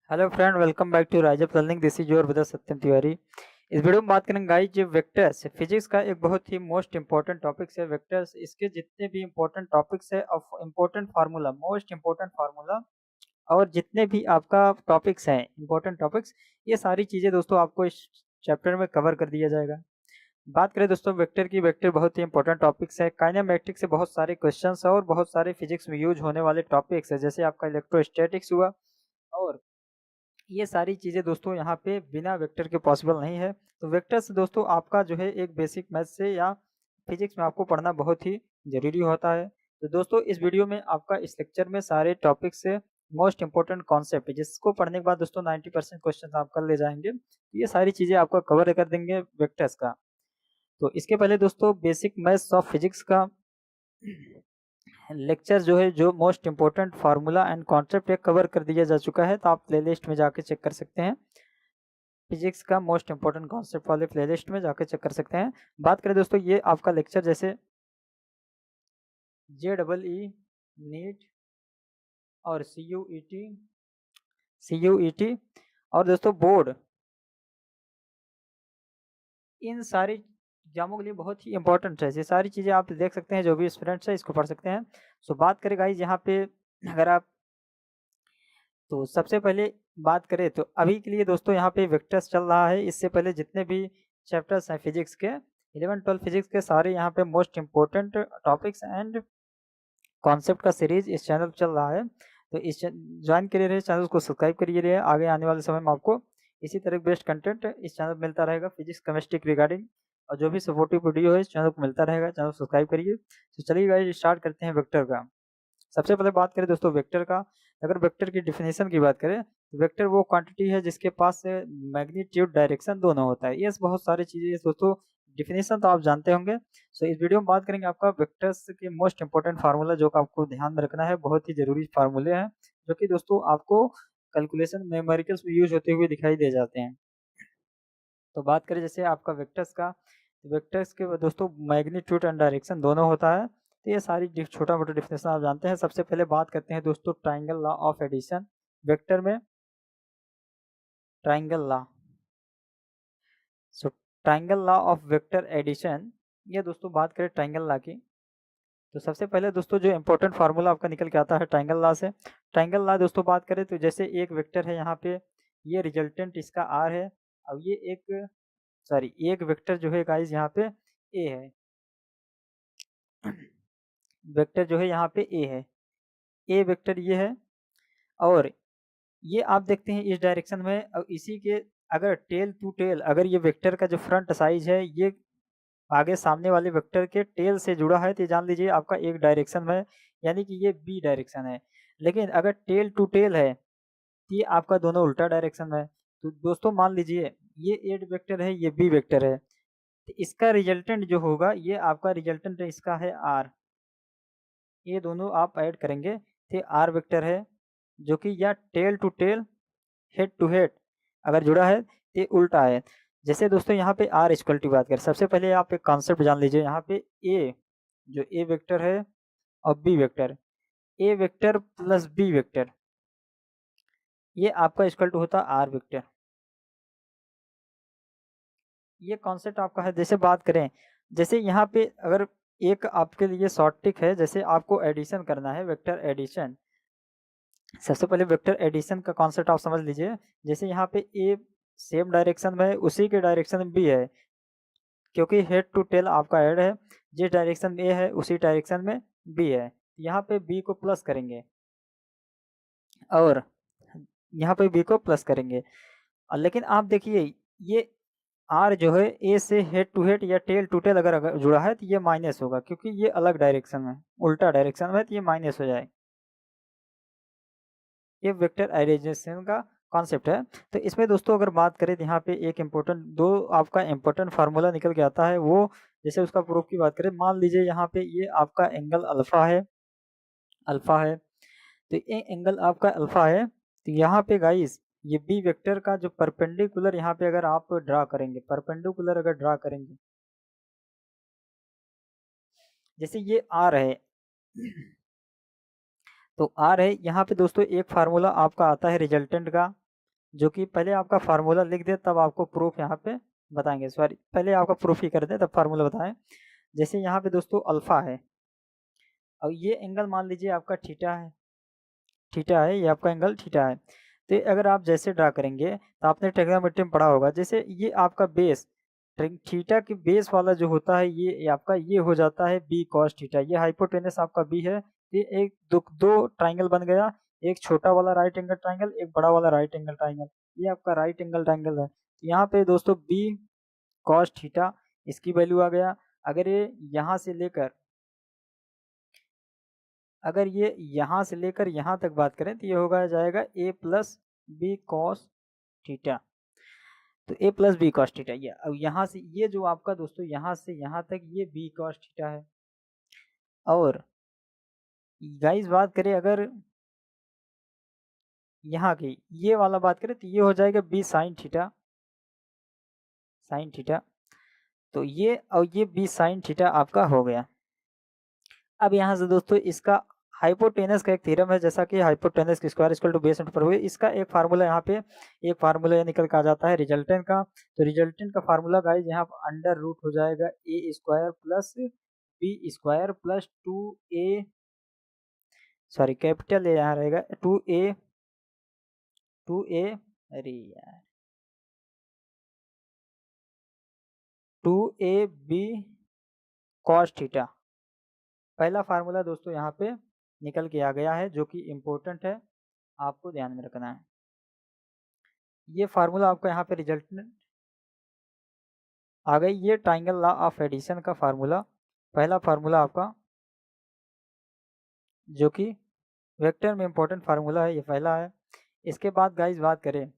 Hello friend, welcome back to rise up learning. This is your brother Satyam Tiwari. इस video में बात करेंगे guys, जो वेक्टर्स फिजिक्स का एक बहुत ही मोस्ट इंपॉर्टेंट टॉपिक्स है। वेक्टर्स इसके जितने भी इंपॉर्टेंट टॉपिक्स है और important formula, most important formula और जितने भी आपका टॉपिक्स हैं इंपॉर्टेंट टॉपिक्स, ये सारी चीज़ें दोस्तों आपको इस चैप्टर में कवर कर दिया जाएगा। बात करें दोस्तों वेक्टर की, वेक्टर बहुत ही इंपॉर्टेंट टॉपिक्स है। काइनेमेटिक्स से बहुत सारे क्वेश्चंस है और बहुत सारे फिजिक्स में यूज होने वाले टॉपिक्स है, जैसे आपका इलेक्ट्रोस्टैटिक्स हुआ। और ये सारी चीज़ें दोस्तों यहाँ पे बिना वेक्टर के पॉसिबल नहीं है। तो वेक्टर से दोस्तों आपका जो है एक बेसिक मैथ से या फिजिक्स में आपको पढ़ना बहुत ही ज़रूरी होता है। तो दोस्तों इस वीडियो में आपका इस लेक्चर में सारे टॉपिक से मोस्ट इंपॉर्टेंट कॉन्सेप्ट है, जिसको पढ़ने के बाद दोस्तों 90% क्वेश्चन आप कर ले जाएंगे। तो ये सारी चीज़ें आपका कवर कर देंगे वेक्टर्स का। तो इसके पहले दोस्तों बेसिक मैथ्स ऑफ फिजिक्स का लेक्चर जो है, जो most important formula and concept है, कवर कर दिया जा चुका है। तो आप प्लेलिस्ट में जाके चेक कर सकते हैं। फिजिक्स का मोस्ट इंपॉर्टेंट कॉन्सेप्ट वाले प्लेलिस्ट में जाके चेक कर सकते हैं। बात करें दोस्तों ये आपका लेक्चर जैसे JEE नीट और CUET और दोस्तों बोर्ड, इन सारी एग्जामों के लिए बहुत ही इंपॉर्टेंट है। ये सारी चीज़ें आप देख सकते हैं, जो भी स्टूडेंट्स है इसको पढ़ सकते हैं। सो बात करें गाइस यहाँ पे, अगर आप तो सबसे पहले बात करें तो अभी के लिए दोस्तों यहाँ पे वेक्टर्स चल रहा है। इससे पहले जितने भी चैप्टर्स हैं फिजिक्स के, 11-12 फिजिक्स के, सारे यहाँ पे most important topics and concept का सीरीज इस चैनल पर चल रहा है। तो इस ज्वाइन करिए रहे, चैनल को सब्सक्राइब करिए रहे। आगे आने वाले समय में आपको इसी तरह बेस्ट कंटेंट इस चैनल पर मिलता रहेगा, फिजिक्स केमिस्ट्री के रिगार्डिंग। और जो भी सपोर्टिव वीडियो है इस चैनल को मिलता रहेगा। चैनल सब्सक्राइब करिए। तो चलिए गाइस स्टार्ट करते हैं वेक्टर का। सबसे पहले बात करें दोस्तों वेक्टर का। अगर वेक्टर की डिफिनेशन की बात करें तो वेक्टर वो क्वांटिटी है जिसके पास मैग्नीट्यूड डायरेक्शन दोनों होता है। ये बहुत सारी चीजें दोस्तों, डिफिनेशन तो आप जानते होंगे। सो इस वीडियो में बात करेंगे आपका वेक्टर्स के मोस्ट इंपॉर्टेंट फार्मूला, जो आपको ध्यान में रखना है। बहुत ही जरूरी फार्मूले हैं जो कि दोस्तों आपको कैलकुलेशन न्यूमेरिकल्स में यूज होते हुए दिखाई दे जाते हैं। तो बात करें जैसे आपका वेक्टर्स का, तो वेक्टर्स के दोस्तों मैग्नीट्यूड एंड डायरेक्शन दोनों होता है। तो ये सारी छोटा मोटा डिफिनेशन आप जानते हैं। सबसे पहले बात करते हैं दोस्तों triangle law of addition. Vector में triangle law, so triangle law of vector addition, ये दोस्तों बात करें ट्राइंगल लॉ की, तो सबसे पहले दोस्तों जो इंपॉर्टेंट फार्मूला आपका निकल के आता है ट्राइंगल लॉ से। ट्राइंगल लॉ दोस्तों बात करें तो जैसे एक वेक्टर है यहाँ पे, ये रिजल्टेंट इसका आर है। अब ये एक, सॉरी, एक वेक्टर जो है गाइस यहाँ पे ए है। वेक्टर जो है यहाँ पे ए है, ए वेक्टर ये है। और ये आप देखते हैं इस डायरेक्शन में, इसी के अगर टेल टू टेल, अगर ये वेक्टर का जो फ्रंट साइज है ये आगे सामने वाले वेक्टर के टेल से जुड़ा है, तो ये जान लीजिए आपका एक डायरेक्शन में, यानी कि ये बी डायरेक्शन है। लेकिन अगर टेल टू टेल है तो ये आपका दोनों उल्टा डायरेक्शन में है। तो दोस्तों मान लीजिए ये ए वेक्टर है, ये बी वेक्टर है, तो इसका रिजल्टेंट जो होगा, ये आपका रिजल्टेंट इसका है आर। ये दोनों आप ऐड करेंगे तो आर वेक्टर है, जो कि या tail to tail, head to head अगर जुड़ा है तो ये उल्टा है। जैसे दोस्तों यहाँ पे आर इक्वल की बात करें, सबसे पहले आप एक कॉन्सेप्ट जान लीजिए। यहाँ पे ए, जो ए वेक्टर है और बी वेक्टर, ए वेक्टर प्लस बी वेक्टर, ये आपका इक्वल टू होता है आर वेक्टर। ये कॉन्सेप्ट आपका है। जैसे बात करें, जैसे यहाँ पे अगर एक आपके लिए शॉर्ट ट्रिक है, जैसे आपको एडिशन करना है, वेक्टर एडिशन। सबसे पहले वेक्टर एडिशन का कॉन्सेप्ट आप समझ लीजिए। जैसे यहाँ पे ए सेम डायरेक्शन में है, उसी के डायरेक्शन में बी है, क्योंकि हेड टू टेल आपका हेड है। जिस डायरेक्शन में ए है उसी डायरेक्शन में बी है। यहाँ पे बी को प्लस करेंगे और यहाँ पे बी को प्लस करेंगे। लेकिन आप देखिए ये आर जो है ए से हेड टू हेड या टेल टू टेल अगर जुड़ा है तो ये माइनस होगा, क्योंकि ये अलग डायरेक्शन में, उल्टा डायरेक्शन में, तो ये माइनस हो जाए। ये वेक्टर एडिशन का कॉन्सेप्ट है। तो इसमें दोस्तों अगर बात करें तो यहाँ पे एक इम्पोर्टेंट, दो आपका इम्पोर्टेंट फार्मूला निकल के आता है। वो जैसे उसका प्रूफ की बात करें, मान लीजिए यहाँ पे ये आपका एंगल अल्फा है, अल्फा है। तो ये एंगल आपका अल्फा है। तो यहाँ पे गाइस ये बी वेक्टर का जो परपेंडिकुलर यहाँ पे अगर आप ड्रा करेंगे, परपेंडिकुलर अगर ड्रा करेंगे, जैसे ये आर है, तो आर है यहाँ पे दोस्तों, एक फार्मूला आपका आता है रिजल्टेंट का। जो कि पहले आपका फार्मूला लिख दे तब आपको प्रूफ यहाँ पे बताएंगे। सॉरी, पहले आपका प्रूफ ही कर दे तब फार्मूला बताएं। जैसे यहाँ पे दोस्तों अल्फा है, और ये एंगल मान लीजिए आपका थीटा है, थीटा है, ये आपका एंगल थीटा है। तो अगर आप जैसे ड्रा करेंगे तो आपने ट्रिग्नोमेट्री में पढ़ा होगा, जैसे ये आपका बेस थीटा की बेस वाला जो होता है ये आपका ये हो जाता है बी कॉस थीटा। ये हाइपोटेनस आपका बी है। ये एक दो ट्राइंगल बन गया, एक छोटा वाला राइट एंगल ट्राइंगल, एक बड़ा वाला राइट एंगल ट्राइंगल। ये आपका राइट एंगल ट्राइंगल है। यहाँ पे दोस्तों बी कॉस थीटा इसकी वैल्यू आ गया। अगर ये यहाँ से लेकर अगर ये यहाँ से लेकर यहाँ तक बात करें तो ये होगा जाएगा a plus B cos theta. तो a plus B cos theta, ये अब यहाँ से ये जो आपका दोस्तों यहाँ से यहाँ तक ये b कॉस थीटा है। और गाइस बात करें अगर यहाँ की ये वाला बात करें तो ये हो जाएगा b sine theta, sign theta. तो ये और ये b साइन थीटा आपका हो गया। अब यहाँ से दोस्तों इसका हाइपोटेनस का एक थ्योरम है, जैसा कि हाइपोटेनस की स्क्वायर इक्वल टू बेस पर हुए, इसका एक फार्मूला यहाँ पे एक फार्मूला निकल के आ जाता है रिजल्टेंट का। तो रिजल्टेंट का फार्मूला गाइस यहाँ अंडर रूट हो जाएगा A square plus B square plus 2a, sorry capital A यहाँ रहेगा 2a अरे यार 2ab कॉस थीटा। पहला फार्मूला दोस्तों यहाँ पे निकल के आ गया है, जो कि इम्पोर्टेंट है, आपको ध्यान में रखना है। ये फार्मूला आपका यहाँ पे रिजल्टेंट आ गई। ये ट्राइंगल लॉ ऑफ एडिशन का फार्मूला, पहला फार्मूला आपका, जो कि वेक्टर में इम्पोर्टेंट फार्मूला है, ये पहला है। इसके बाद गाइस बात करें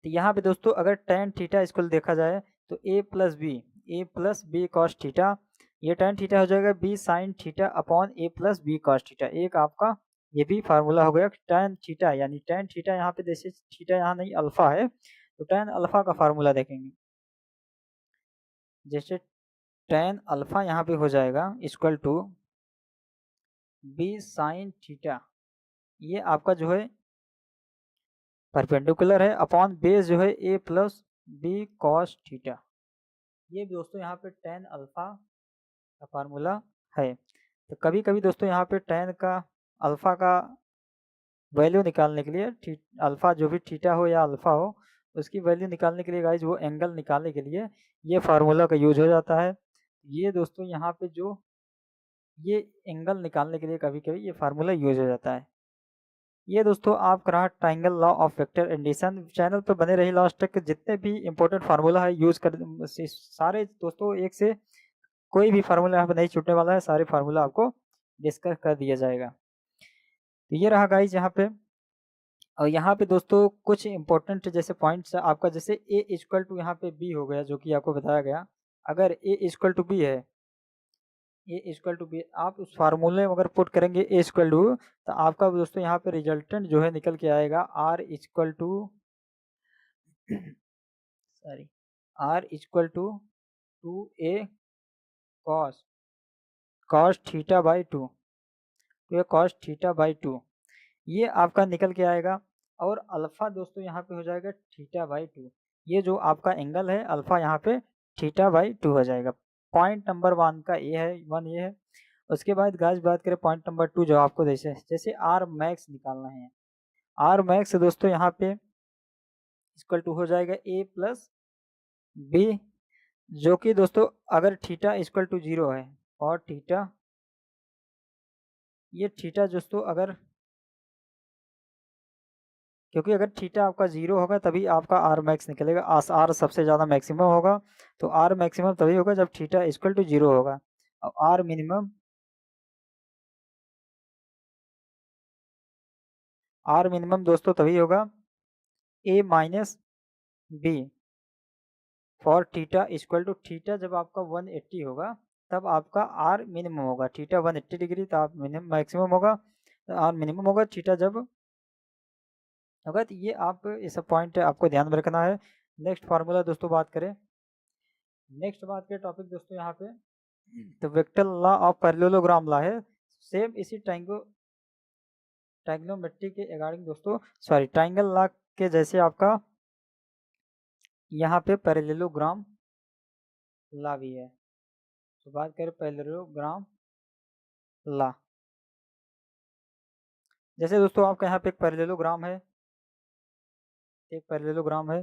तो यहाँ पे दोस्तों अगर tan थीटा इसको देखा जाए तो a plus B cos theta, ये tan थीटा हो जाएगा b sine theta upon a plus B cos theta. एक आपका ये भी फार्मूला हो गया tan थीटा, यानी tan थीटा यहाँ पे जैसे थीटा यहाँ नहीं अल्फा है तो tan अल्फा का फार्मूला देखेंगे। जैसे tan अल्फा यहाँ पे हो जाएगा equal to b sine theta, ये आपका जो है परपेंडिकुलर है, अपॉन बेस जो है a plus B cos theta. ये दोस्तों यहाँ पे tan अल्फा का फार्मूला है। तो कभी कभी दोस्तों यहाँ पे tan का अल्फा का वैल्यू निकालने के लिए अल्फा जो भी थीटा हो या अल्फा हो उसकी वैल्यू निकालने के लिए गाइज वो एंगल निकालने के लिए ये फार्मूला का यूज हो जाता है। ये दोस्तों यहाँ पे जो ये एंगल निकालने के लिए कभी कभी ये फार्मूला यूज हो जाता है। ये दोस्तों आप रहा triangle law of vector addition. Channel पर बने रही लास्ट तक, जितने भी इंपॉर्टेंट फार्मूला है यूज कर सारे दोस्तों, एक से कोई भी फार्मूला यहाँ पे नहीं छूटने वाला है, सारे फार्मूला आपको डिस्कस कर दिया जाएगा। तो ये रहा गाइज यहाँ पे। और यहाँ पे दोस्तों कुछ इंपॉर्टेंट जैसे पॉइंट्स आपका, जैसे a इक्वल टू यहाँ पे b हो गया, जो कि आपको बताया गया। अगर a इक्वल टू b है, a इक्वल टू b आप उस फार्मूले में अगर पुट करेंगे a इक्वल टू, तो आपका दोस्तों यहाँ पे रिजल्टेंट जो है निकल के आएगा r equal to sorry r equal to 2a cos theta by 2, तो ये कॉस थीटा बाई 2 ये आपका निकल के आएगा। और अल्फा दोस्तों यहाँ पे हो जाएगा थीटा बाई 2, ये जो आपका एंगल है अल्फा यहाँ पे थीटा बाई 2 हो जाएगा। पॉइंट नंबर 1 का ये है, 1 ये है। उसके बाद गाइस बात करें पॉइंट नंबर 2, जो आपको जैसे जैसे आर मैक्स निकालना है। आर मैक्स दोस्तों यहाँ पे इक्वल टू हो जाएगा a प्लस बी, जो कि दोस्तों अगर थीटा इक्वल टू 0 है और थीटा, ये थीटा दोस्तों अगर, क्योंकि अगर थीटा आपका 0 होगा तभी आपका आर मैक्स निकलेगा, आर सबसे ज़्यादा मैक्सिमम होगा। तो आर मैक्सिमम तभी होगा जब थीटा इक्वल टू 0 होगा। और आर मिनिमम दोस्तों तभी होगा a minus B for theta equal to, theta जब आपका 180 होगा तब आपका आर मिनिमम होगा। थीटा 180 डिग्री तो आप मिनिमम मैक्सिमम होगा, तो आर मिनिमम होगा। थीटा जब होगा तो ये आप इस पॉइंट आपको ध्यान में रखना है। नेक्स्ट फार्मूला दोस्तों बात करें, नेक्स्ट बात के टॉपिक दोस्तों यहाँ पे तो vector law of parallelogram law है। सेम इसी ट्रायगोनोमेट्री के अकॉर्डिंग दोस्तों, सॉरी ट्रायंगल लॉ के जैसे आपका यहाँ पे पैरेललोग्राम लॉ भी है। तो बात करें पैरेललोग्राम लॉ, जैसे दोस्तों आपका यहाँ पे एक पैरेललोग्राम है, एक पैरेललोग्राम है,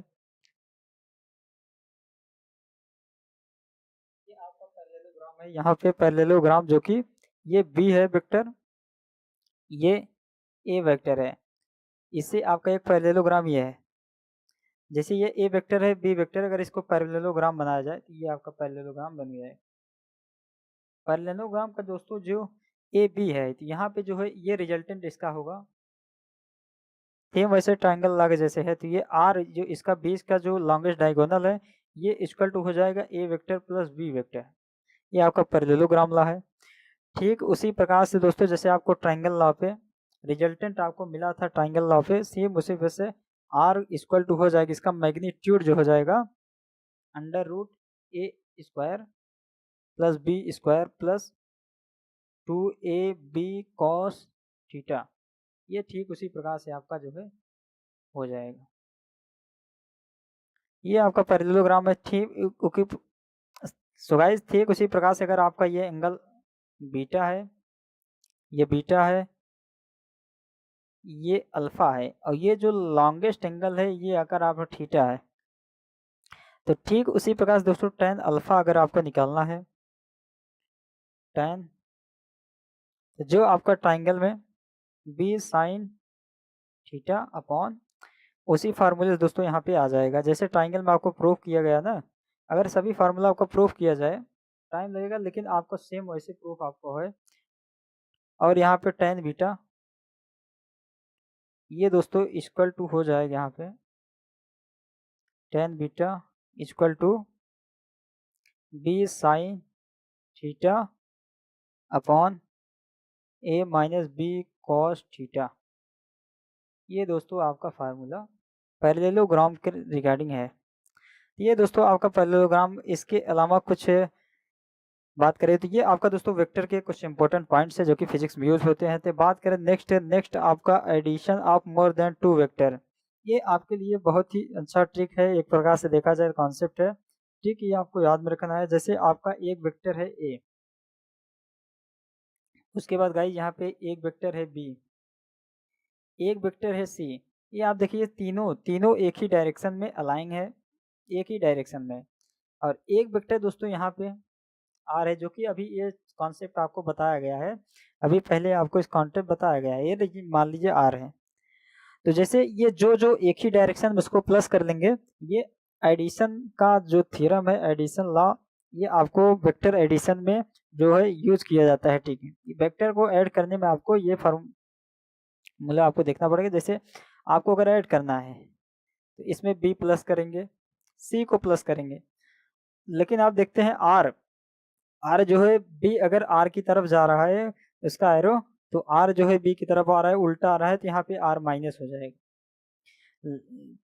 ये आपका पैरेललोग्राम है, यहाँ पे पैरेललोग्राम जो कि ये बी है वेक्टर, ये ए वेक्टर है, इससे आपका एक पैरेललोग्राम ये है। जैसे ये ए वेक्टर है, बी वेक्टर, अगर इसको पैरेललोग्राम बनाया जाए तो ये आपका पैरेललोग्राम बन गया है। पैरेललोग्राम का दोस्तों जो ए बी है, तो यहाँ पे जो है ये रिजल्टेंट इसका होगा, सेम वैसे ट्रायंगल लॉ जैसे है, तो ये आर जो इसका बीच का जो लॉन्गेस्ट डायगोनल है, ये इक्वल टू हो जाएगा A vector plus B vector, ये आपका पैरेललोग्राम लॉ है। ठीक उसी प्रकार से दोस्तों जैसे आपको ट्रायंगल लॉ पे रिजल्टेंट आपको मिला था ट्रायंगल लॉ पे, सेम उसी वजह से आर इक्वल टू हो जाएगा, इसका मैग्नीट्यूड जो हो जाएगा under root A square plus B square plus 2ab cos theta, ये ठीक उसी प्रकार से आपका जो है हो जाएगा। ये आपका पैरेललोग्राम है। ठीक सो गाइस ठीक उसी प्रकार से अगर आपका ये एंगल बीटा है, ये बीटा है, ये अल्फा है, और ये जो लॉन्गेस्ट एंगल है ये अगर आप थीटा है, तो ठीक उसी प्रकार से दोस्तों tan अल्फा अगर आपको निकालना है, tan जो आपका ट्रायंगल में बी साइन थीटा अपॉन उसी फार्मूले से दोस्तों यहाँ पे आ जाएगा, जैसे ट्रायंगल में आपको प्रूफ किया गया ना, अगर सभी फार्मूला आपको प्रूफ किया जाए टाइम लगेगा, लेकिन आपको सेम वैसे प्रूफ आपको है। और यहाँ पे tan बीटा ये दोस्तों इक्वल टू हो जाएगा, यहाँ पे tan beta equal to B sine theta upon A minus B cos theta, ये दोस्तों आपका फार्मूला पैरेललोग्राम के रिगार्डिंग है। ये दोस्तों आपका पैरेललोग्राम, इसके अलावा कुछ बात करें तो ये आपका दोस्तों वेक्टर के कुछ इंपॉर्टेंट पॉइंट्स है जो कि फिजिक्स में यूज होते हैं। तो बात करें नेक्स्ट आपका addition of more than 2 vector, ये आपके लिए बहुत ही अच्छा ट्रिक है, एक प्रकार से देखा जाए कॉन्सेप्ट है। ठीक, ये आपको याद में रखना है। जैसे आपका एक वेक्टर है ए, उसके बाद गाइस यहाँ पे एक वेक्टर है बी, एक वेक्टर है सी, ये आप देखिए तीनों एक ही डायरेक्शन में अलाइन है, एक ही डायरेक्शन में। और एक वेक्टर दोस्तों यहाँ पे आर है, जो कि अभी ये कॉन्सेप्ट आपको बताया गया है, अभी पहले आपको इस कॉन्सेप्ट बताया गया है, ये मान लीजिए आर है। तो जैसे ये जो एक ही डायरेक्शन में उसको प्लस कर लेंगे, ये एडिशन का जो थ्योरम है, एडिशन लॉ, ये आपको वेक्टर एडिशन में जो है यूज किया जाता है। ठीक है, वेक्टर को ऐड करने में आपको ये मतलब आपको देखना पड़ेगा। जैसे आपको अगर ऐड करना है तो इसमें बी प्लस करेंगे, सी को प्लस करेंगे, लेकिन आप देखते हैं आर जो है बी अगर आर की तरफ जा रहा है इसका एरो, तो आर जो है बी की तरफ आ रहा है, उल्टा आ रहा है, तो यहाँ पे आर माइनस हो जाएगा।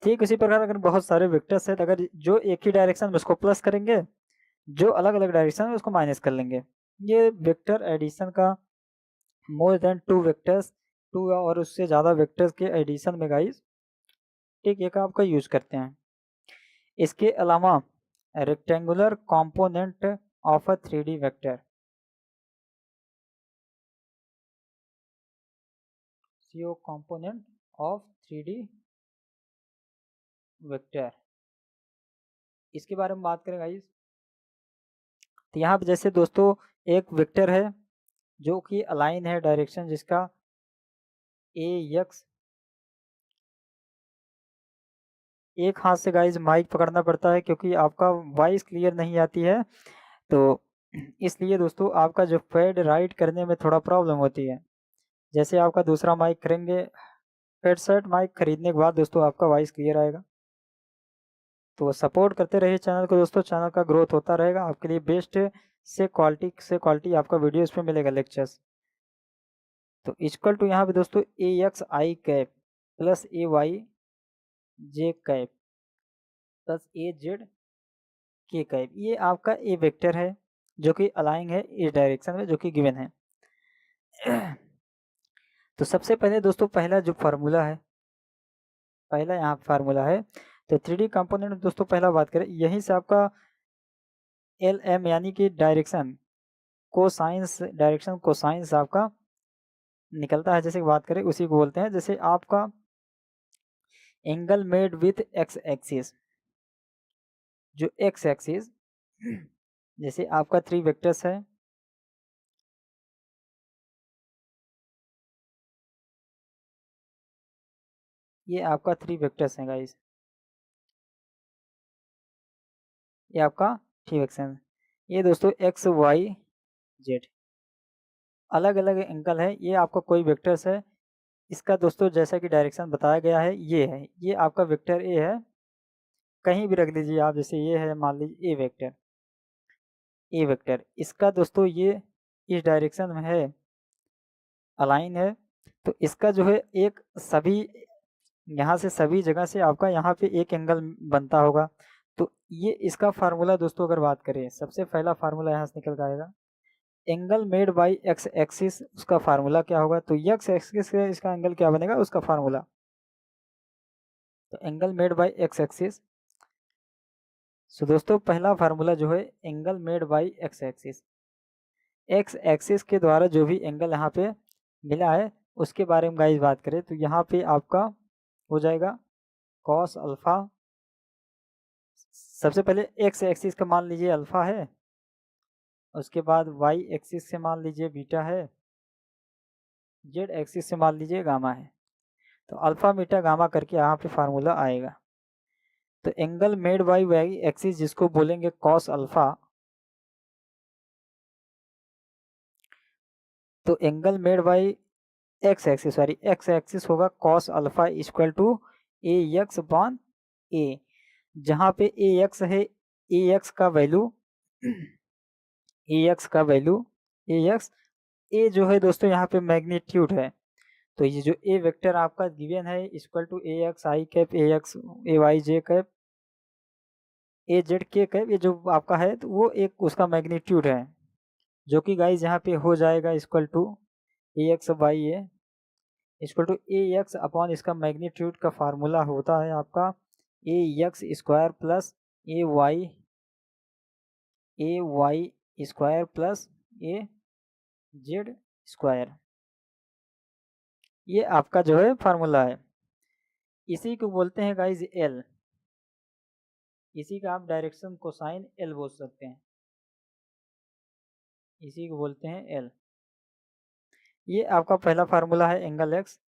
ठीक इसी प्रकार अगर बहुत सारे वेक्टर्स है, तो अगर जो एक ही डायरेक्शन में उसको प्लस करेंगे, जो अलग अलग डायरेक्शन में उसको माइनस कर लेंगे। ये वेक्टर एडिशन का मोर देन 2 वेक्टर्स, 2 और उससे ज़्यादा वेक्टर्स के एडिशन में गाइस ठीक एक आपका यूज करते हैं। इसके अलावा rectangular component of a 3D vector, CO component of 3D vector, इसके बारे में बात करें गाइस, तो यहाँ पे जैसे दोस्तों एक वेक्टर है जो कि अलाइन है डायरेक्शन जिसका AX, एक हाथ से गाइस माइक पकड़ना पड़ता है क्योंकि आपका वॉइस क्लियर नहीं आती है, तो इसलिए दोस्तों आपका जो फेड राइट करने में थोड़ा प्रॉब्लम होती है। जैसे आपका दूसरा माइक करेंगे, हेडसेट माइक खरीदने के बाद दोस्तों आपका वॉइस क्लियर आएगा। तो सपोर्ट करते रहिए चैनल को दोस्तों, चैनल का ग्रोथ होता रहेगा, आपके लिए बेस्ट से क्वालिटी आपका वीडियो इस पे मिलेगा, लेक्चर्स। तो इक्वल टू यहाँ पे दोस्तों AXI cap plus AY J cap plus AZ K cap, ये आपका ए वेक्टर है जो कि अलाइन है इस डायरेक्शन में, जो कि गिवन है। तो सबसे पहले दोस्तों पहला जो फार्मूला है, पहला यहाँ फार्मूला है, तो 3D कंपोनेंट दोस्तों पहला बात करें, यहीं से आपका एल एम यानी कि डायरेक्शन कोसाइंस आपका निकलता है। जैसे बात करें उसी को बोलते हैं, जैसे आपका angle made with x axis, जो एक्स एक्सिस जैसे आपका 3 वेक्टर्स है, ये आपका 3 वेक्टर्स हैं गाइस, ये आपका 3 वेक्टर, ये दोस्तों एक्स वाई जेड अलग अलग एंगल है, ये आपका कोई वेक्टर्स है, इसका दोस्तों जैसा कि डायरेक्शन बताया गया है ये है, ये आपका वेक्टर ए है, कहीं भी रख लीजिए आप, जैसे ये है मान लीजिए ए वेक्टर, इसका दोस्तों ये इस डायरेक्शन में है, अलाइन है, तो इसका जो है एक सभी यहाँ से सभी जगह से आपका यहाँ पे एक एंगल बनता होगा। तो ये इसका फार्मूला दोस्तों अगर बात करें, सबसे पहला फार्मूला यहाँ से निकल के आएगा, angle made by X axis, उसका फार्मूला क्या होगा, तो एक्स एक्सिस से इसका एंगल क्या बनेगा, उसका फार्मूला, तो angle made by X axis. So दोस्तों पहला फार्मूला जो है angle made by X axis, X axis के द्वारा जो भी एंगल यहाँ पे मिला है उसके बारे में गाइस बात करें, तो यहाँ पे आपका हो जाएगा कॉस अल्फा, सबसे पहले एक्स एक्सिस का मान लीजिए अल्फा है, उसके बाद वाई एक्सिस से मान लीजिए बीटा है, जेड एक्सिस से मान लीजिए गामा है, तो अल्फा बीटा गामा करके यहाँ पे फार्मूला आएगा। तो angle made by Y axis जिसको बोलेंगे कॉस अल्फा, तो angle made by X axis होगा cos alpha equal to A X upon A, जहाँ पे ए एक्स है, ए एक्स का वैल्यू ए एक्स ए जो है दोस्तों यहाँ पे मैग्नीट्यूड है, तो ये जो ए वेक्टर आपका गिवन है equal to A X I cap A X A Y J cap A Z K cap, ये जो आपका है तो वो एक उसका मैग्नीट्यूड है, जो कि गाइज यहाँ पे हो जाएगा equal to A X by A equal to A X upon इसका मैग्नीट्यूड का फार्मूला होता है आपका A X square plus A Y square plus A Z square, ये आपका जो है फार्मूला है। इसी को बोलते हैं गाइज एल, इसी का आप डायरेक्शन कोसाइन एल बोल सकते हैं, इसी को बोलते हैं एल। ये आपका पहला फार्मूला है एंगल एक्स।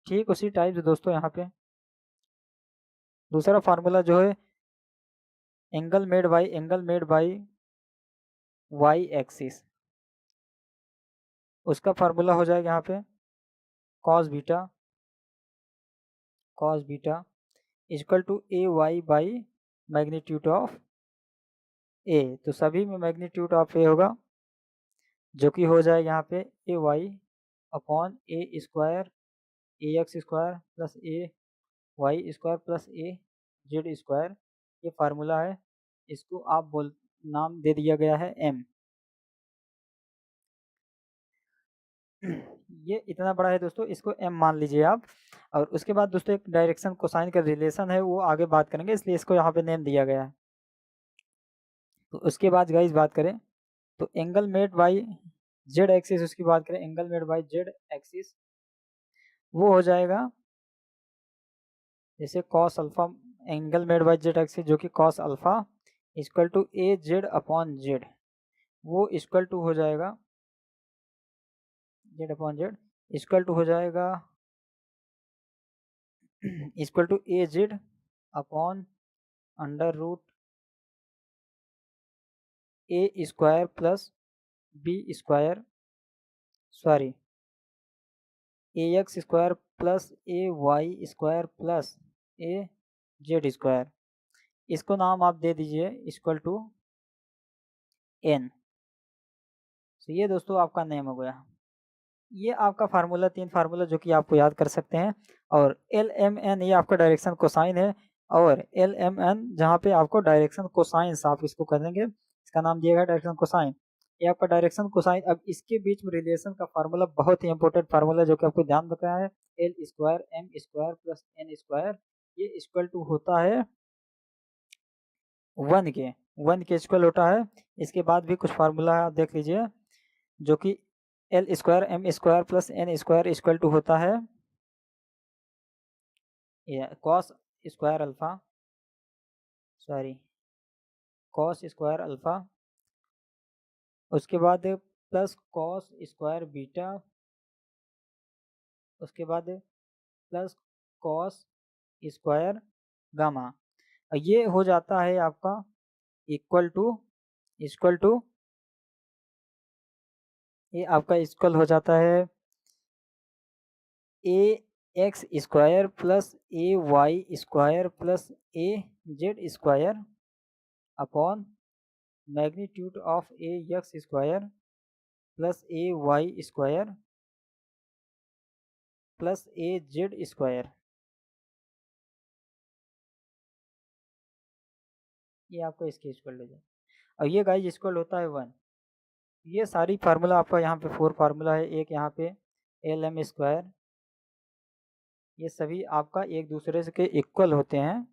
ठीक उसी टाइप से दोस्तों यहाँ पे दूसरा फार्मूला जो है angle made by Y axis, उसका फार्मूला हो जाएगा यहाँ पे cos beta equal to A Y by magnitude of A, तो सभी में मैग्नीट्यूड ऑफ ए होगा, जो कि हो जाएगा यहाँ पे ए Y upon A square A X square plus A Y square plus A Z square, ये फार्मूला है, इसको आप नाम दे दिया गया है एम। ये इतना बड़ा है दोस्तों, इसको एम मान लीजिए आप, और उसके बाद दोस्तों एक डायरेक्शन कोसाइन का रिलेशन है, वो आगे बात करेंगे, इसलिए इसको यहाँ पे नेम दिया गया है। तो उसके बाद गाइस बात करें तो angle made by Z axis, उसकी बात करें angle made by Z axis, वो हो जाएगा जैसे cos alpha, angle made by Z axis जो कि cos alpha equal to A Z upon Z, वो इक्वल टू हो जाएगा Z upon Z equal to हो जाएगा equal to A Z upon under root A square plus B square sorry A X square plus A Y square plus A Z square, इसको नाम आप दे दीजिए equal to N. तो ये दोस्तों आपका नेम हो गया, ये आपका फार्मूला 3 फार्मूला जो कि आपको याद कर सकते हैं, और एल एम एन ये आपका डायरेक्शन कोसाइन है, और एल एम एन जहाँ पे आपको डायरेक्शन कोसाइंस आप इसको कर देंगे, इसका नाम दिया गया डायरेक्शन कोसाइन, ये आपका डायरेक्शन कोसाइन। अब इसके बीच में रिलेशन का फार्मूला बहुत ही इंपॉर्टेंट फार्मूला जो कि आपको ध्यान रखना है, L square M square plus N square, ये इक्वल टू होता है 1 के इक्वल होता है। इसके बाद भी कुछ फार्मूला है, आप देख लीजिए, जो कि L square M square plus N square equal to होता है cos square alpha, sorry cos square alpha, उसके बाद प्लस कॉस स्क्वायर बीटा, उसके बाद प्लस कॉस स्क्वायर गामा। ये हो जाता है आपका इक्वल टू ये आपका इक्वल हो जाता है A X square plus A Y square plus A Z square upon magnitude of A X square plus A Y square plus A Z square. ये आपका इसके इक्वल हो जाए, और ये गाइज इक्वल होता है 1। ये सारी फार्मूला आपका यहाँ पे 4 फार्मूला है, एक यहाँ पे एल एम स्क्वायर, ये सभी आपका एक दूसरे से के इक्वल होते हैं।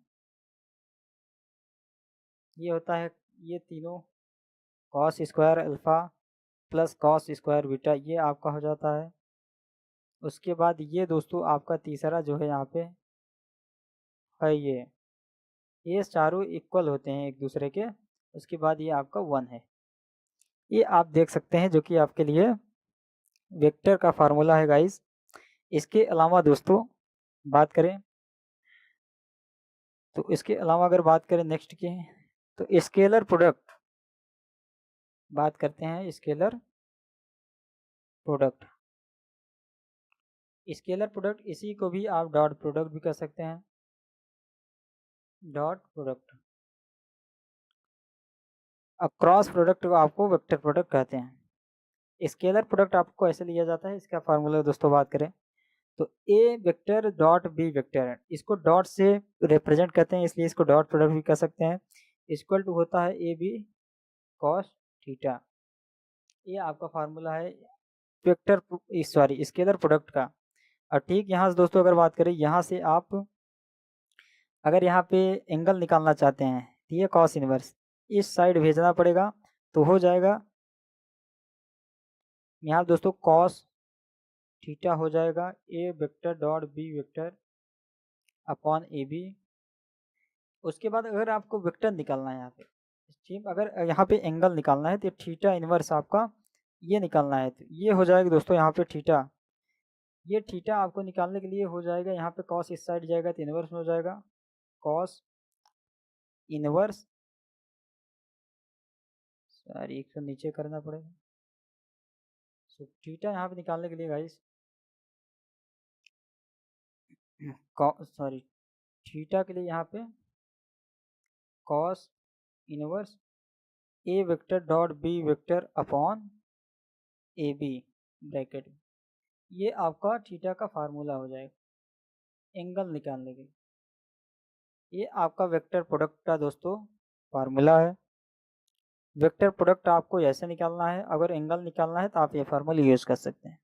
ये होता है ये तीनों cos square alpha plus cos square beta, ये आपका हो जाता है। उसके बाद ये दोस्तों आपका तीसरा जो है यहाँ पे है ये चारों इक्वल होते हैं एक दूसरे के। उसके बाद ये आपका 1 है। ये आप देख सकते हैं जो कि आपके लिए वेक्टर का फार्मूला है गाइस। इसके अलावा दोस्तों बात करें तो इसके अलावा अगर बात करें नेक्स्ट की, तो स्केलर प्रोडक्ट बात करते हैं। स्केलर प्रोडक्ट इसी को भी आप डॉट प्रोडक्ट भी कर सकते हैं, डॉट प्रोडक्ट। अब क्रॉस प्रोडक्ट को आपको वेक्टर प्रोडक्ट कहते हैं। स्केलर प्रोडक्ट आपको ऐसे लिया जाता है, इसका फार्मूला दोस्तों बात करें तो ए वेक्टर डॉट बी वेक्टर, इसको डॉट से रिप्रेजेंट करते हैं इसलिए इसको डॉट प्रोडक्ट भी कह सकते हैं। इक्वल टू होता है ए बी कॉस थीटा। ये आपका फार्मूला है वेक्टर सॉरी स्केलर प्रोडक्ट का। और ठीक यहाँ से दोस्तों अगर बात करें, यहाँ से आप अगर यहाँ पे एंगल निकालना चाहते हैं तो ये कॉस इनवर्स इस साइड भेजना पड़ेगा, तो हो जाएगा यहाँ दोस्तों कॉस थीटा हो जाएगा A vector dot B vector upon A B. उसके बाद अगर आपको वेक्टर निकालना है यहाँ पे, ठीक, अगर यहाँ पे एंगल निकालना है तो थीटा इनवर्स आपका ये निकालना है, तो ये हो जाएगा दोस्तों यहाँ पे थीटा। ये थीटा आपको निकालने के लिए हो जाएगा, यहाँ पे कॉस इस साइड जाएगा तो इनवर्स में हो जाएगा कॉस इनवर्स, सॉरी एक तो नीचे करना पड़ेगा। सो थीटा यहाँ पे निकालने के लिए गाइस सॉरी थीटा के लिए यहाँ पे cos inverse A vector dot B vector upon A B bracket, ये आपका थीटा का फार्मूला हो जाएगा एंगल निकालने के लिए। ये आपका वेक्टर प्रोडक्ट का दोस्तों फार्मूला है। वेक्टर प्रोडक्ट आपको ऐसे निकालना है, अगर एंगल निकालना है तो आप ये फार्मूला यूज कर सकते हैं।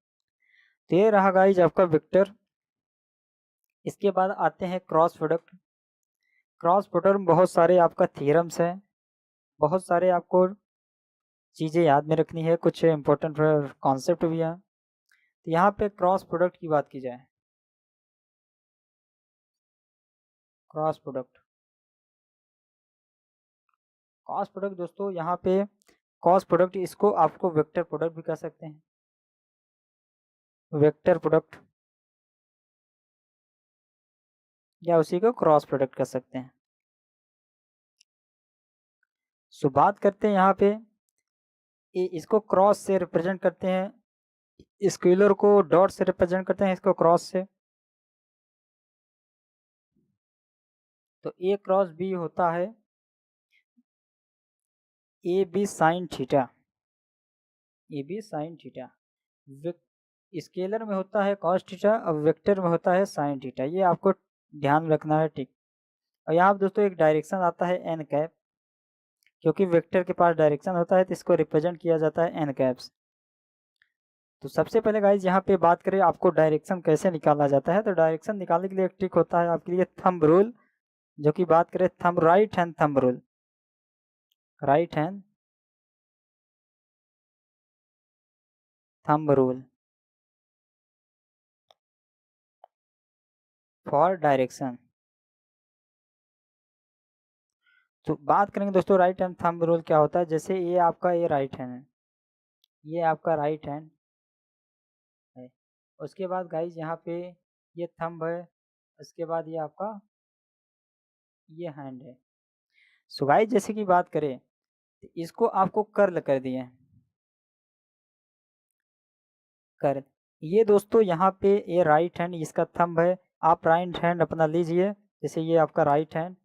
तो ये रहा गाइज आपका वेक्टर। इसके बाद आते हैं क्रॉस प्रोडक्ट। क्रॉस प्रोडक्ट में बहुत सारे आपका थ्योरम्स हैं, बहुत सारे आपको चीज़ें याद में रखनी है, कुछ इंपॉर्टेंट कॉन्सेप्ट भी हैं। तो यहाँ पे क्रॉस प्रोडक्ट की बात की जाए, क्रॉस प्रोडक्ट दोस्तों यहाँ पे क्रॉस प्रोडक्ट इसको आपको वेक्टर प्रोडक्ट भी कह सकते हैं, वेक्टर प्रोडक्ट या उसी को क्रॉस प्रोडक्ट कर सकते हैं। सो बात करते हैं यहाँ पे इसको क्रॉस से रिप्रेजेंट करते हैं, स्केलर को डॉट से रिप्रेजेंट करते हैं, इसको क्रॉस से। तो ए क्रॉस बी होता है A B sine theta, A B sine theta. Scalar में होता है कॉस थीटा और वेक्टर में होता है साइन थीटा, ये आपको ध्यान रखना है, ठीक। और यहाँ दोस्तों एक डायरेक्शन आता है एन कैप, क्योंकि वेक्टर के पास डायरेक्शन होता है तो इसको रिप्रेजेंट किया जाता है एन कैप्स। तो सबसे पहले गाइज यहाँ पे बात करें आपको डायरेक्शन कैसे निकाला जाता है, तो डायरेक्शन निकालने के लिए एक ट्रिक होता है आपके लिए थंब रूल, जो कि बात करें thumb right hand thumb rule, right hand thumb rule for direction. तो बात करेंगे दोस्तों राइट हैंड थंब रूल क्या होता है। जैसे ये आपका ये राइट हैंड है, ये आपका राइट हैंड है, उसके बाद गाइज यहाँ पे ये थंब है, उसके बाद ये आपका ये हैंड है। सो गाइज जैसे कि बात करें तो इसको आपको कर्ल कर दिए, कर ये दोस्तों यहाँ पे ये राइट हैंड इसका थंब है, आप राइट हैंड अपना लीजिए, जैसे ये आपका राइट हैंड,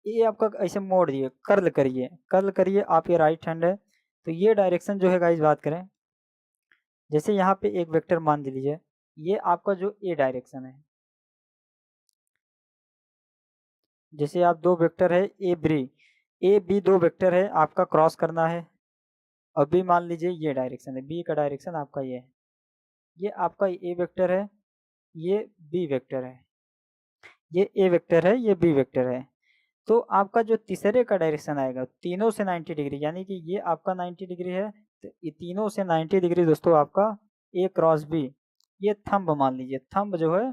ये आपका ऐसे मोड़ दिए, कर्ल करिए, कर्ल करिए आप, ये राइट हैंड है। तो ये डायरेक्शन जो है गाइज बात करें, जैसे यहाँ पे एक वेक्टर मान लीजिए, ये आपका जो ए डायरेक्शन है, जैसे आप दो वेक्टर है ए बी दो वेक्टर है, आपका क्रॉस करना है, और बी मान लीजिए ये डायरेक्शन है, बी का डायरेक्शन आपका ये है, ये आपका ए वेक्टर है, ये बी वेक्टर है, ये ए वेक्टर है, ये बी वेक्टर है। तो आपका जो तीसरे का डायरेक्शन आएगा तीनों से 90 डिग्री, यानी कि ये आपका 90 डिग्री है, तो ये तीनों से 90 डिग्री दोस्तों आपका ए क्रॉस बी, ये थंब मान लीजिए, थंब जो है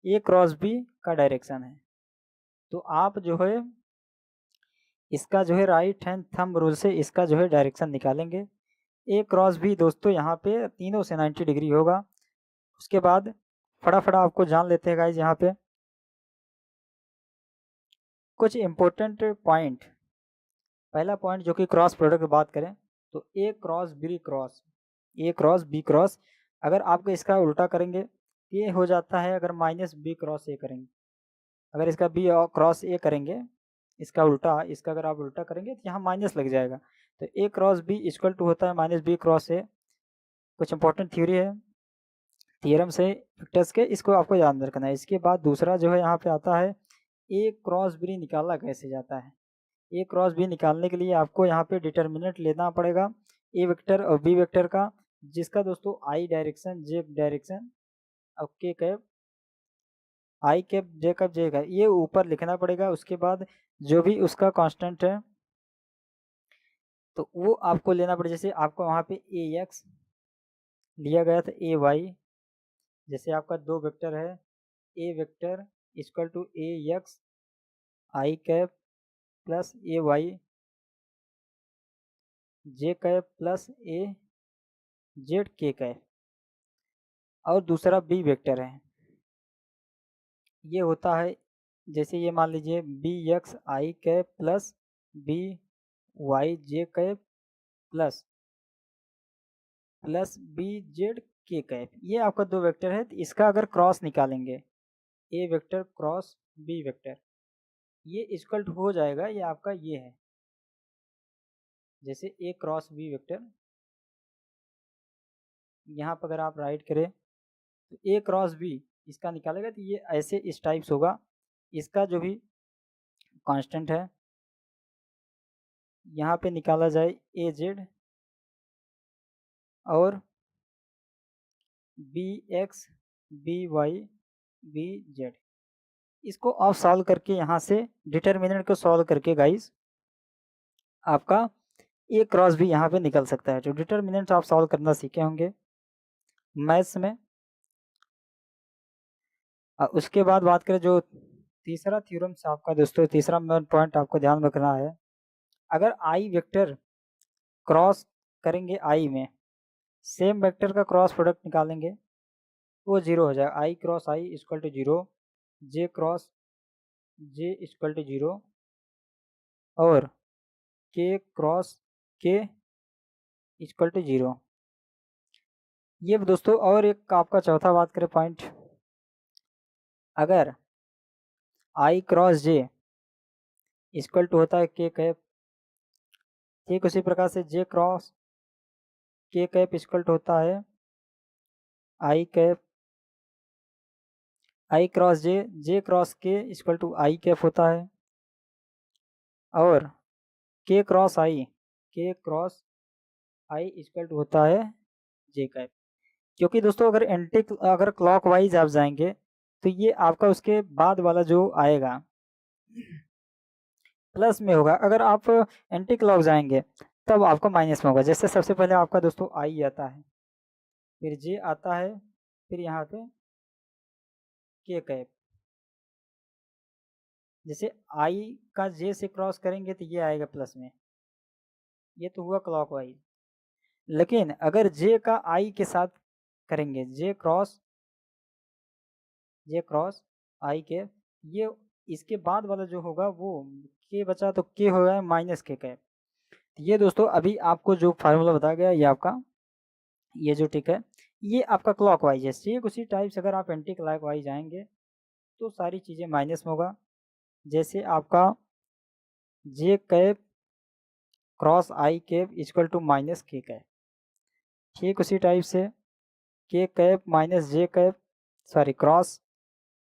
ए क्रॉस बी का डायरेक्शन है। तो आप जो है इसका जो है राइट हैंड थंब रूल से इसका जो है डायरेक्शन निकालेंगे। ए क्रॉस बी दोस्तों यहाँ पे तीनों से 90 डिग्री होगा। उसके बाद फटाफट आपको जान लेते हैं गाइज यहाँ पे कुछ इंपॉर्टेंट पॉइंट। पहला पॉइंट जो कि क्रॉस प्रोडक्ट की बात करें, तो ए क्रॉस बी क्रॉस, ए क्रॉस बी क्रॉस, अगर आप इसका उल्टा करेंगे ये हो जाता है, अगर माइनस बी क्रॉस ए करेंगे, अगर इसका बी क्रॉस ए करेंगे, इसका उल्टा, इसका अगर आप उल्टा करेंगे तो यहाँ माइनस लग जाएगा। तो ए क्रॉस बी इक्वल टू होता है माइनस बी क्रॉस ए। कुछ इंपॉर्टेंट थ्योरी है, थियरम से वेक्टर्स के, इसको आपको याद रखना है। इसके बाद दूसरा जो है यहाँ पे आता है ए क्रॉस बी निकाला कैसे जाता है। ए क्रॉस बी निकालने के लिए आपको यहाँ पे डिटर्मिनेंट लेना पड़ेगा ए वेक्टर और बी वेक्टर का, जिसका दोस्तों आई डायरेक्शन जे डायरेक्शन और के कैप, आई कैप जे कैप जे कैप, ये ऊपर लिखना पड़ेगा। उसके बाद जो भी उसका कांस्टेंट है तो वो आपको लेना पड़ेगा। जैसे आपको वहाँ पे ए एक्स लिया गया था, ए वाई, जैसे आपका दो वेक्टर है, A vector equal to A X I cap plus A Y J cap plus A Z K cap, और दूसरा बी वेक्टर है, ये होता है जैसे ये मान लीजिए B X I cap plus B Y J cap plus plus B Z K cap, ये आपका दो वेक्टर है। तो इसका अगर क्रॉस निकालेंगे ए वेक्टर क्रॉस बी वेक्टर, ये इक्वल टू हो जाएगा, ये आपका ये है, जैसे ए क्रॉस बी वेक्टर, यहाँ पर अगर आप राइट करें तो ए क्रॉस बी इसका निकालेगा तो ये ऐसे इस टाइप्स होगा। इसका जो भी कांस्टेंट है यहाँ पे निकाला जाए ए जेड और B X B Y B Z, इसको आप सॉल्व करके यहाँ से डिटर्मिनेंट को सॉल्व करके गाइस आपका ए क्रॉस भी यहाँ पे निकल सकता है। जो डिटर्मिनेंट आप सॉल्व करना सीखे होंगे मैथ्स में। उसके बाद बात करें जो तीसरा थ्योरम से आपका दोस्तों, तीसरा मेन पॉइंट आपको ध्यान रखना है, अगर आई वेक्टर क्रॉस करेंगे आई में, सेम वेक्टर का क्रॉस प्रोडक्ट निकालेंगे वो जीरो हो जाएगा। I cross I equal to zero, J cross J equal to zero, और के क्रॉस के इक्वल टू जीरो। ये दोस्तों और एक आपका चौथा बात करें पॉइंट, अगर आई क्रॉस जे इक्वल टू होता है के कैप, ठीक उसी प्रकार से जे cross K cap equal to होता है आई कैप, आई क्रॉस जे क्रॉस के इक्वल टू आई कैप होता है, और K cross I equal to होता है जे कैप। क्योंकि दोस्तों अगर क्लॉकवाइज आप जाएंगे तो ये आपका उसके बाद वाला जो आएगा प्लस में होगा, अगर आप एंटी क्लॉक जाएंगे तब आपका माइनस में होगा। जैसे सबसे पहले आपका दोस्तों आई आता है, फिर जे आता है, फिर यहाँ पे के कैप। जैसे आई का जे से क्रॉस करेंगे तो ये आएगा प्लस में, ये तो हुआ क्लॉकवाइज। लेकिन अगर जे का आई के साथ करेंगे, जे क्रॉस आई के, ये इसके बाद वाला जो होगा वो के बचा तो के होगा माइनस के कैप। ये दोस्तों अभी आपको जो फार्मूला बताया गया ये आपका ये जो टिक है ये आपका क्लॉकवाइज है। ठीक उसी टाइप से अगर आप एंटी क्लॉकवाइज जाएंगे तो सारी चीज़ें माइनस में होगा। जैसे आपका J cap cross I cap equal to minus K cap, ठीक उसी टाइप से K cap minus J cap cross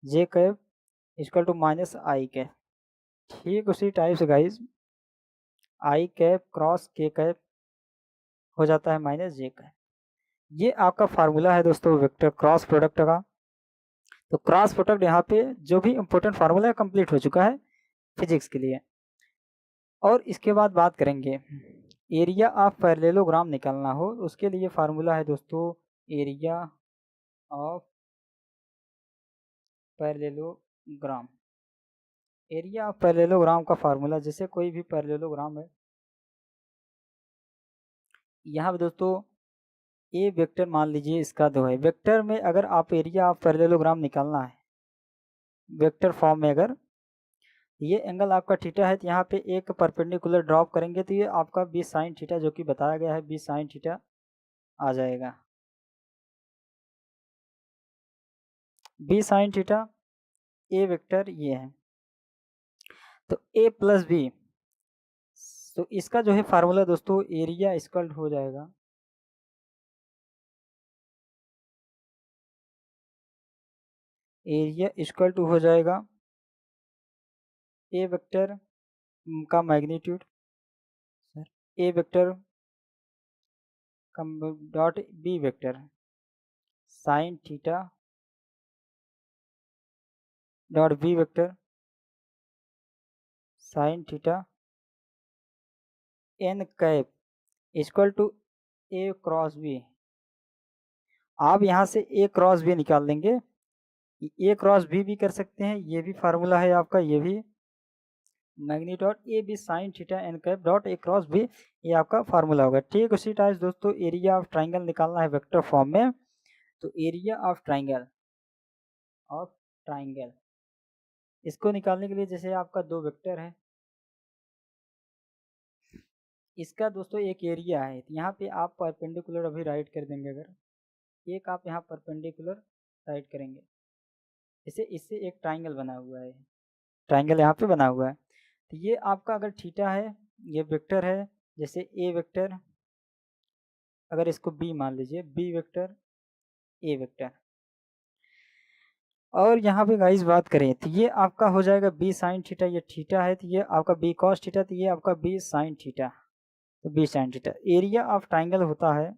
J cap equal to minus I cap. ठीक उसी टाइप से guys I cap cross K cap हो जाता है minus J cap. ये आपका फार्मूला है दोस्तों वेक्टर क्रॉस प्रोडक्ट का। तो क्रॉस प्रोडक्ट यहाँ पे जो भी इंपॉर्टेंट फार्मूला है कंप्लीट हो चुका है फिजिक्स के लिए। और इसके बाद बात करेंगे एरिया ऑफ पैरेललोग्राम निकालना हो, उसके लिए फार्मूला है दोस्तों area of parallelogram. Area of parallelogram का फार्मूला, जैसे कोई भी पैरेललोग्राम है, यहाँ पे दोस्तों ए वेक्टर मान लीजिए इसका 2 है। वेक्टर में अगर आप एरिया ऑफ पैरेललोग्राम निकालना है वेक्टर फॉर्म में, अगर ये एंगल आपका थीटा है तो यहाँ पे एक परपेंडिकुलर ड्रॉप करेंगे तो ये आपका बी साइन थीटा जो कि बताया गया है बी साइन थीटा आ जाएगा। बी साइन थीटा ए वेक्टर ये है, तो ए प्लस बी, तो इसका जो है फार्मूला दोस्तों एरिया इक्वल हो जाएगा एरिया इक्वल टू हो जाएगा ए वेक्टर का magnitude A vector dot B vector sine theta dot B vector sine theta N cap equal to A cross B. आप यहाँ से ए क्रॉस बी निकाल लेंगे, ए क्रॉस बी भी कर सकते हैं, ये भी फार्मूला है आपका, ये भी magnitude A B sine theta N cap dot A cross B, ये आपका फार्मूला होगा। ठीक उसी टाइप दोस्तों एरिया ऑफ ट्राइंगल निकालना है वेक्टर फॉर्म में, तो एरिया ऑफ ट्राइंगल इसको निकालने के लिए जैसे आपका 2 वेक्टर है, इसका दोस्तों एक एरिया है, तो यहाँ पे आप परपेंडिकुलर अभी राइट कर देंगे, अगर एक आप यहाँ परपेंडिकुलर राइट करेंगे, इससे एक ट्राइंगल बना हुआ है, ट्राइंगल यहाँ पे बना हुआ है। तो ये आपका अगर थीटा है, ये वेक्टर है, जैसे ए वेक्टर, अगर इसको बी मान लीजिए, बी वेक्टर ए वेक्टर। और यहाँ पे गाइस बात करें तो ये आपका हो जाएगा बी साइन थीटा, ये थीटा है तो ये आपका बी कॉस थीटा, तो ये आपका बी साइन थीटा, तो B sine theta. Area of triangle होता है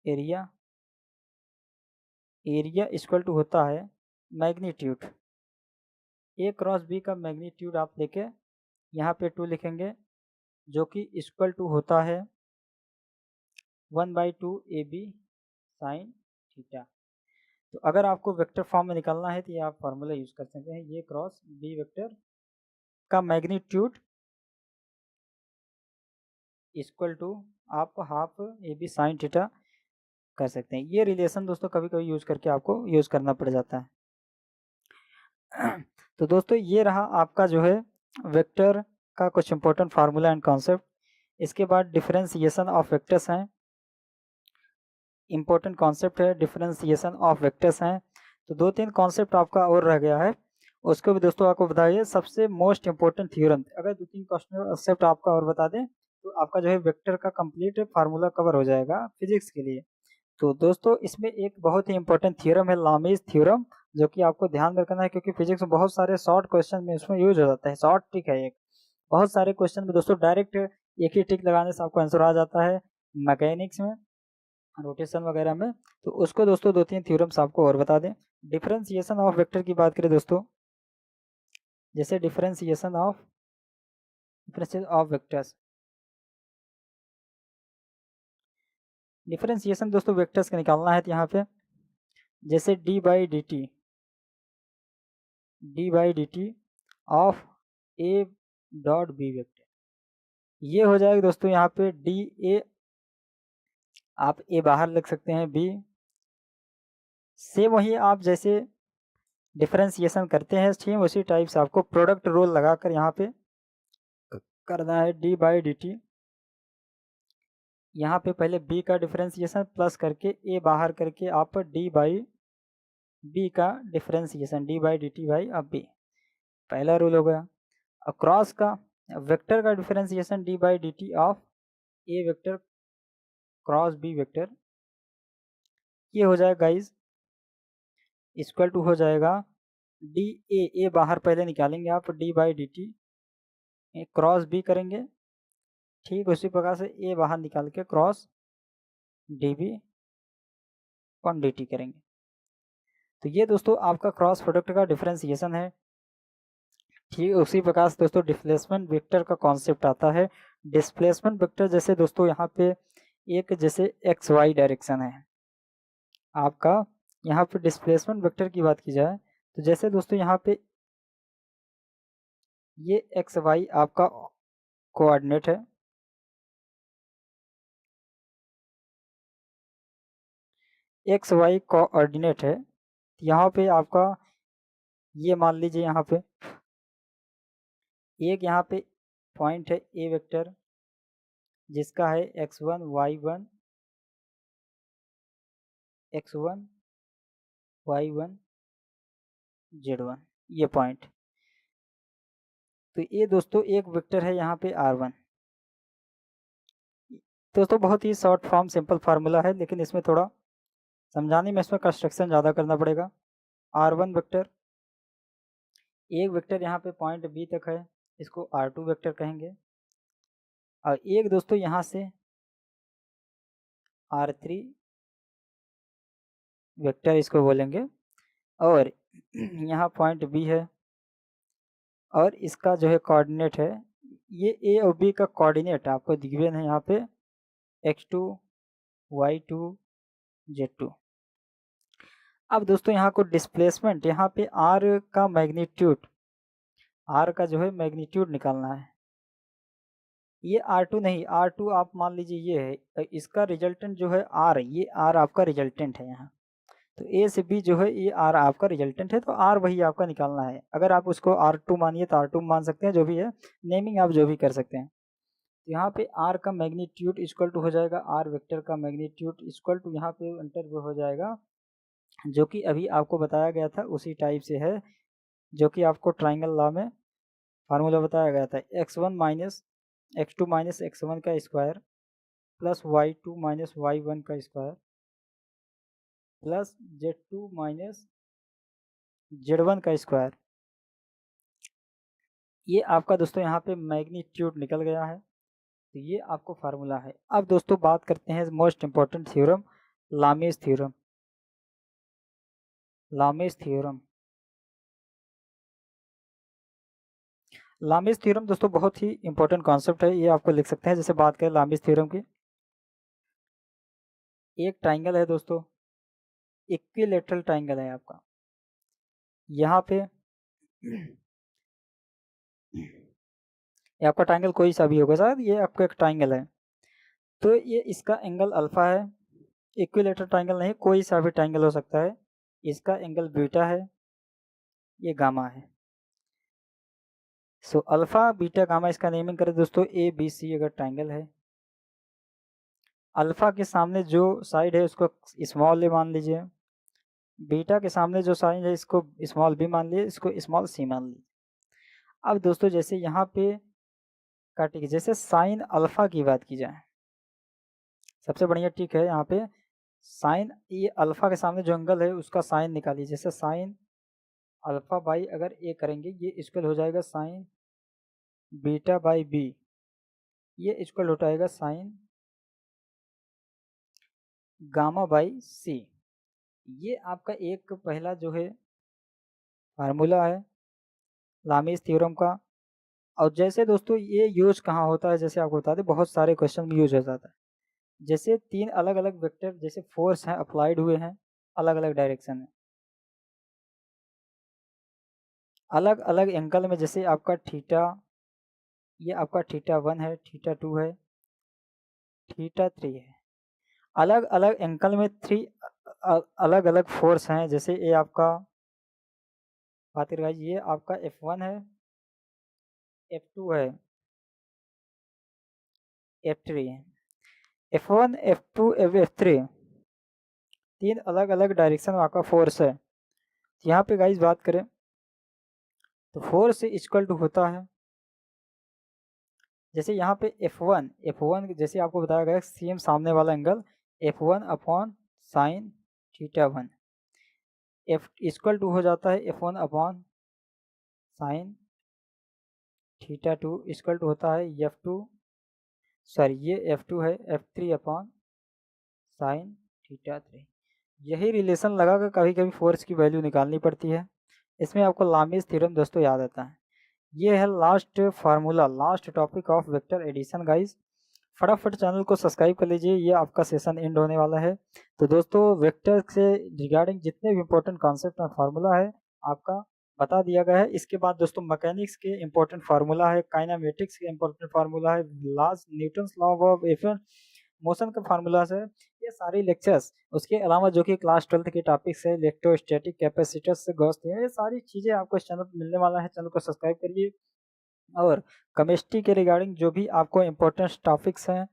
एरिया इक्वल टू होता है मैग्नीट्यूड ए क्रॉस बी का मैग्नीट्यूड आप लेके यहाँ पे 2 लिखेंगे, जो कि इक्वल टू होता है 1/2 ए बी साइन थीटा। तो अगर आपको वेक्टर फॉर्म में निकालना है तो ये आप फार्मूला यूज कर सकते हैं, ये क्रॉस बी वेक्टर का मैग्नीट्यूड इक्वल टू आप half A B sine theta कर सकते हैं। ये रिलेशन दोस्तों कभी कभी यूज करके आपको यूज करना पड़ जाता है। तो दोस्तों ये रहा आपका जो है वेक्टर का कुछ इंपॉर्टेंट फार्मूला एंड कॉन्सेप्ट। इसके बाद डिफरेंशिएशन ऑफ वेक्टर्स हैं, इंपॉर्टेंट कॉन्सेप्ट है, डिफरेंशिएशन ऑफ वेक्टर्स हैं। तो 2-3 कॉन्सेप्ट आपका और रह गया है, उसको भी दोस्तों आपको बताइए। सबसे मोस्ट इंपॉर्टेंट थ्योरम, अगर 2-3 कॉन्सेप्ट आपका और बता दें तो आपका जो है वेक्टर का कंप्लीट फार्मूला कवर हो जाएगा फिजिक्स के लिए। तो दोस्तों इसमें एक बहुत ही इंपॉर्टेंट थ्योरम है लामीज थ्योरम, जो कि आपको ध्यान में रखना है, क्योंकि फिजिक्स में बहुत सारे शॉर्ट क्वेश्चन में इसमें यूज हो जाता है, शॉर्ट ट्रिक है एक। बहुत सारे क्वेश्चन में दोस्तों डायरेक्ट एक ही टिक लगाने से आपको आंसर आ जाता है मैकेनिक्स में, रोटेशन वगैरह में। तो उसको दोस्तों 2-3 थ्योरम्स आपको और बता दें। डिफरेंशिएशन ऑफ वेक्टर की बात करें दोस्तों, जैसे डिफरेंशिएशन ऑफ वेक्टर्स, डिफरेंशिएशन दोस्तों वेक्टर्स का निकालना है तो यहाँ पे जैसे D by D T of A dot B vector, ये हो जाएगा दोस्तों यहाँ पे डी ए, आप ए बाहर लिख सकते हैं बी, सेम वही आप जैसे डिफरेंशिएशन करते हैं सेम उसी टाइप से आपको प्रोडक्ट रोल लगाकर यहाँ पे करना है डी बाई डी टी। यहाँ पे पहले b का डिफरेंशिएशन प्लस करके a बाहर करके आप d बाई b का differentiation d by D T by अब b, पहला रूल हो गया। अब क्रॉस का वेक्टर का differentiation d by D T of a vector cross b vector, ये हो जाएगा गाइज इक्वल टू हो जाएगा डी ए बाहर पहले निकालेंगे आप d by D T cross b करेंगे, ठीक उसी प्रकार से a बाहर निकाल के cross D B upon D T करेंगे। तो ये दोस्तों आपका क्रॉस प्रोडक्ट का डिफरेंशिएशन है। ठीक उसी प्रकार से दोस्तों डिस्प्लेसमेंट वेक्टर का कॉन्सेप्ट आता है। डिस्प्लेसमेंट वेक्टर जैसे दोस्तों यहाँ पे एक जैसे एक्स वाई डायरेक्शन है आपका, यहाँ पे डिस्प्लेसमेंट वेक्टर की बात की जाए तो जैसे दोस्तों यहाँ पे ये एक्स वाई आपका कोऑर्डिनेट है, एक्स वाई कोऑर्डिनेट है, यहाँ पे आपका ये मान लीजिए यहाँ पे एक यहाँ पे पॉइंट है ए वेक्टर जिसका है x1 y1 x1 y1 z1 ये पॉइंट। तो ये दोस्तों एक वेक्टर है यहाँ पे r1। दोस्तों बहुत ही शॉर्ट फॉर्म सिंपल फार्मूला है, लेकिन इसमें थोड़ा समझाने में इसमें कंस्ट्रक्शन ज़्यादा करना पड़ेगा। r1 वेक्टर एक वेक्टर यहाँ पे पॉइंट बी तक है, इसको r2 वेक्टर कहेंगे। और एक दोस्तों यहाँ से r3 वेक्टर इसको बोलेंगे, और यहाँ पॉइंट बी है और इसका जो है कोऑर्डिनेट है, ये ए और बी का कोऑर्डिनेट आपको गिवन है यहाँ पे x2 y2 z2। अब दोस्तों यहाँ को डिस्प्लेसमेंट यहाँ पे r का मैग्नीट्यूड, r का जो है मैग्नीट्यूड निकालना है। ये r2 नहीं, r2 आप मान लीजिए ये है, इसका रिजल्टेंट जो है r, ये r आपका रिजल्टेंट है यहाँ। तो a से b जो है ये r आपका रिजल्टेंट है, तो r वही आपका निकालना है। अगर आप उसको r2 मानिए तो r2 मान सकते हैं, जो भी है नेमिंग आप जो भी कर सकते हैं। तो यहाँ पे r का मैग्नीट्यूड इक्वल टू हो जाएगा r वेक्टर का मैग्नीट्यूड इक्वल टू यहाँ पे इंटरव्यू हो जाएगा, जो कि अभी आपको बताया गया था उसी टाइप से है, जो कि आपको ट्राइंगल लॉ में फार्मूला बताया गया था x1 minus x2 minus x1 का square plus y2 minus y1 का square plus z2 minus z1 का स्क्वायर। ये आपका दोस्तों यहाँ पे मैग्नीट्यूड निकल गया है, तो ये आपको फार्मूला है। अब दोस्तों बात करते हैं most important theorem, Lami's theorem. Lami's theorem, Lami's theorem दोस्तों बहुत ही इंपॉर्टेंट कॉन्सेप्ट है, ये आपको लिख सकते हैं। जैसे बात करें लामीज थ्योरम की, एक ट्राइंगल है दोस्तों, इक्विलेटरल ट्राइंगल है आपका, यहाँ पे ये आपका ट्राइंगल कोई सा भी होगा शायद, ये आपका एक ट्राइंगल है, तो ये इसका एंगल अल्फा है। इक्विलेटरल ट्राइंगल नहीं, कोई सा भी ट्राइंगल हो सकता है, इसका एंगल बीटा है, ये गामा है। सो अल्फा बीटा गामा, इसका नेमिंग करें दोस्तों ए बी सी अगर ट्राइंगल है। अल्फा के सामने जो साइड है उसको स्मॉल ए मान लीजिए, बीटा के सामने जो साइड है इसको स्मॉल बी मान लीजिए, इसको स्मॉल सी मान लीजिए। अब दोस्तों जैसे यहाँ पे काटिए, जैसे साइन अल्फा की बात की जाए, सबसे बढ़िया ठीक है यहाँ पे साइन, ये अल्फा के सामने जो एंगल है उसका साइन निकालिए। जैसे साइन अल्फा बाई अगर ए करेंगे, ये इक्वल हो जाएगा साइन बीटा बाई बी, ये इक्वल होता है साइन गामा बाई सी। ये आपका एक पहला जो है फार्मूला है लामीज थ्योरम का। और जैसे दोस्तों ये यूज कहाँ होता है, जैसे आपको बता दें बहुत सारे क्वेश्चन में यूज हो जाता है। जैसे तीन अलग अलग वेक्टर जैसे फोर्स हैं अप्लाइड हुए हैं अलग अलग डायरेक्शन में, अलग अलग एंगल में, जैसे आपका थीटा, ये आपका थीटा 1 है, थीटा 2 है, थीटा 3 है। अलग अलग एंगल में थ्री अलग अलग फोर्स हैं। जैसे ये आपका बात करें ये आपका F1 है, F2 है, F3 है। F1 F2 F3 तीन अलग अलग डायरेक्शन में आपका फोर्स है। यहाँ पे गाइस बात करें तो फोर्स इक्वल टू होता है, जैसे यहाँ पे F1 जैसे आपको बताया गया सेम सामने वाला angle F1 upon sine theta 1, F equal to हो जाता है F1 upon sine theta 2 equal to होता है F2, सॉरी ये F2 है, F3 अपॉन साइन थीटा 3। यही रिलेशन लगाकर कभी कभी फोर्स की वैल्यू निकालनी पड़ती है। इसमें आपको लामीज थ्योरम दोस्तों याद आता है। ये है last formula, last topic of vector addition guys. फटाफट चैनल को सब्सक्राइब कर लीजिए, ये आपका सेशन एंड होने वाला है। तो दोस्तों वेक्टर से रिगार्डिंग जितने भी इंपॉर्टेंट कॉन्सेप्ट और फार्मूला है आपका बता दिया गया है। इसके बाद दोस्तों मैकेनिक्स के इंपॉर्टेंट फार्मूला है, काइनेमेटिक्स के इंपॉर्टेंट फार्मूला है, laws Newton's law of motion का फार्मूलाज है, ये सारे लेक्चर्स। उसके अलावा जो कि क्लास 12 के टॉपिक्स है, इलेक्ट्रोस्टैटिक कैपेसिटर्स से गॉस थ्योरम, ये सारी चीज़ें आपको इस चैनल पर मिलने वाला है। चैनल को सब्सक्राइब करिए। और केमिस्ट्री के रिगार्डिंग जो भी आपको इम्पोर्टेंट टॉपिक्स हैं,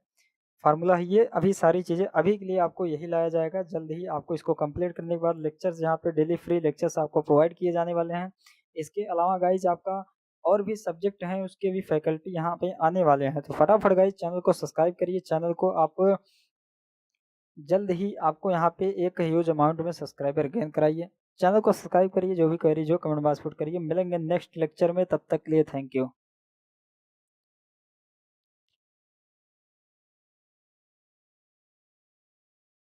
फार्मूला है, ये अभी सारी चीज़ें अभी के लिए आपको यही लाया जाएगा। जल्द ही आपको इसको कंप्लीट करने के बाद लेक्चर्स यहाँ पे डेली फ्री लेक्चर्स आपको प्रोवाइड किए जाने वाले हैं। इसके अलावा गाइज आपका और भी सब्जेक्ट हैं उसके भी फैकल्टी यहाँ पे आने वाले हैं। तो फटाफट गाइज चैनल को सब्सक्राइब करिए। चैनल को आप जल्द ही आपको यहाँ पे एक ह्यूज अमाउंट में सब्सक्राइबर गेन कराइए। चैनल को सब्सक्राइब करिए, जो भी करिए जो कमेंट बॉक्स पुट करिए। मिलेंगे नेक्स्ट लेक्चर में, तब तक के लिए थैंक यू।